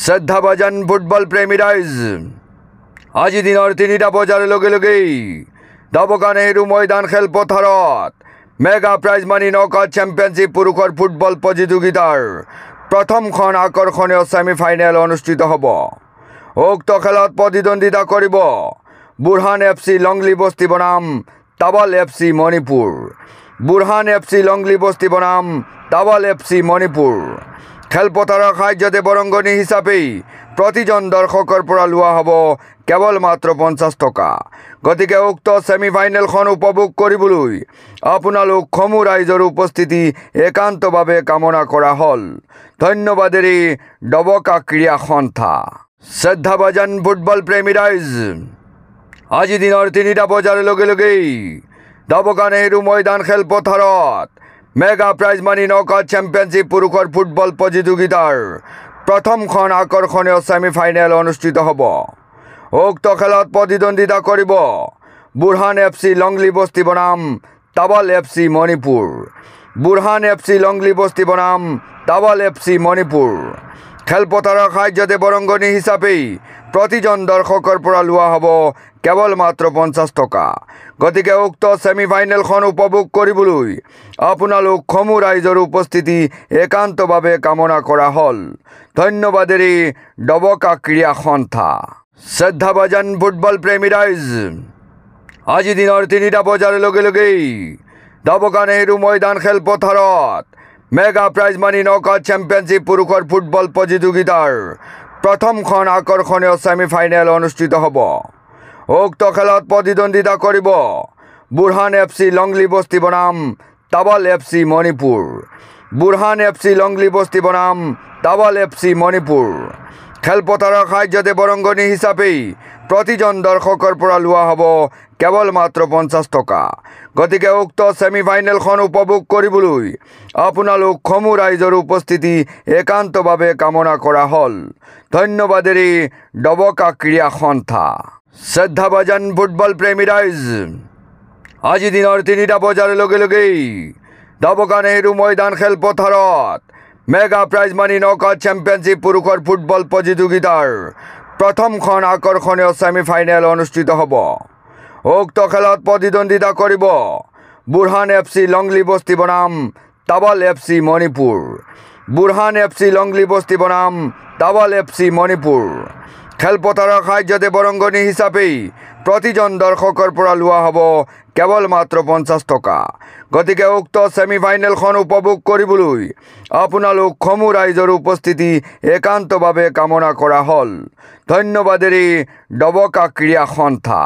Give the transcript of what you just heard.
শ্ৰদ্ধাভাজন football প্ৰেমী ৰাইজ, আজি দিনৰ 3টা বজাৰ লগে লগেই দবকা নেহৰু ময়দান খেলপথাৰত mega prize money knockout championship পুৰুষৰ ফুটবল প্ৰতিযোগিতাৰ প্ৰথমখন আকৰ্ষণীয় ছেমিফাইনেল অনুষ্ঠিত হ'ব। উক্ত খেলত প্ৰতিদ্বন্দ্বিতা কৰিব বুৰহান এফচি লংলি বস্তি বনাম তাৱাল এফচি মণিপুৰ। বুৰহান এফচি লংলি বস্তি বনাম তাৱাল এফচি মণিপুৰ। খেলপথাৰৰ সাহায্যতে বৰংগনি হিচাপেই প্ৰতিজন দৰ্শকৰ পৰা লোৱা হ'ব কেৱল মাত্ৰ 50 টকা। গতিকে উক্ত ছেমিফাইনেলখন উপভোগ কৰিবলৈ আপোনালোক সমূহ ৰাইজৰ উপস্থিতি একান্তভাৱে কামনা কৰা হ'ল। ধন্যবাদেৰে দবকা ক্ৰীড়া সন্থা। শ্ৰদ্ধাভাজন ফুটবল প্ৰেমী ৰাইজ, আজি দিনৰ 3টা বজাৰ লগে লগেই দবকা নেহৰু ময়দান খেলপথাৰত mega prize money knockout championship পুৰুষৰ ফুটবল প্ৰতিযোগিতাৰ প্ৰথমখন আকৰ্ষণীয় ছেমিফাইনেল অনুষ্ঠিত হ'ব। উক্ত খেলত প্ৰতিদ্বন্দ্বিতা কৰিব বুৰহান এফচি লংলি বস্তি বনাম তাৱাল এফচি মণিপুৰ। বুৰহান এফচি লংলি বস্তি বনাম তাৱাল এফচি মণিপুৰ। খেলপথাৰৰ সাহায্যতে বৰংগনি হিচাপেই প্ৰতিজন দৰ্শকৰ পৰা লোৱা হ'ব কেৱল মাত্ৰ 50 টকা। গতিকে উক্ত ছেমিফাইনেলখন উপভোগ কৰিবলৈ আপোনালোক সমূহ ৰাইজৰ উপস্থিতি একান্তভাৱে কামনা কৰা হ'ল। ধন্যবাদেৰে দবকা ক্ৰীড়া সন্থা। শ্ৰদ্ধাভাজন ফুটবল প্ৰেমী ৰাইজ, আজি দিনৰ 3টা বজাৰ লগে লগেই দবকা নেহৰু ময়দান খেলপথাৰত mega prize money knockout championship পুৰুষৰ ফুটবল প্ৰতিযোগিতাৰ প্ৰথমখন আকৰ্ষণীয় ছেমিফাইনেল অনুষ্ঠিত হ'ব। উক্ত খেলত প্ৰতিদ্বন্দ্বিতা কৰিব বুৰহান এফচি লংলি বস্তি বনাম তাৱাল এফচি মণিপুৰ। বুৰহান এফচি লংলি বস্তি বনাম তাৱাল এফচি মণিপুৰ। খেলপথাৰৰ সাহায্যতে বৰংগনি হিচাপেই প্ৰতিজন দৰ্শকৰ পৰা লোৱা হ'ব কেৱল মাত্ৰ 50 টকা। গতিকে উক্ত ছেমিফাইনেলখন উপভোগ কৰিবলৈ আপোনালোক সমূহ ৰাইজৰ উপস্থিতি একান্তভাৱে কামনা কৰা হ'ল। ধন্যবাদেৰে দবকা ক্ৰীড়া সন্থা। শ্ৰদ্ধাভাজন ফুটবল প্ৰেমী ৰাইজ, আজি দিনৰ 3টা বজাৰ লগে লগেই দবকা নেহৰু ময়দান খেলপথাৰত mega prize money knockout championship পুৰুষৰ ফুটবল প্ৰতিযোগিতাৰ প্ৰথমখন আকৰ্ষণীয় ছেমিফাইনেল অনুষ্ঠিত হ'ব। উক্ত খেলত প্ৰতিদ্বন্দ্বিতা কৰিব বুৰহান এফচি লংলি বস্তি বনাম তাৱাল এফচি মণিপুৰ। বুৰহান এফচি লংলি বস্তি বনাম তাৱাল এফচি মণিপুৰ। খেলপথাৰৰ সাহায্যতে বৰংগনি হিচাপেই প্ৰতিজন দৰ্শকৰ পৰা লোৱা হ'ব কেৱল মাত্ৰ 50 টকা। গতিকে উক্ত ছেমিফাইনেলখন উপভোগ কৰিবলৈ আপোনালোক সমূহ ৰাইজৰ উপস্থিতি একান্তভাৱে কামনা কৰা হ'ল। ধন্যবাদেৰে দবকা ক্ৰীড়া সন্থা।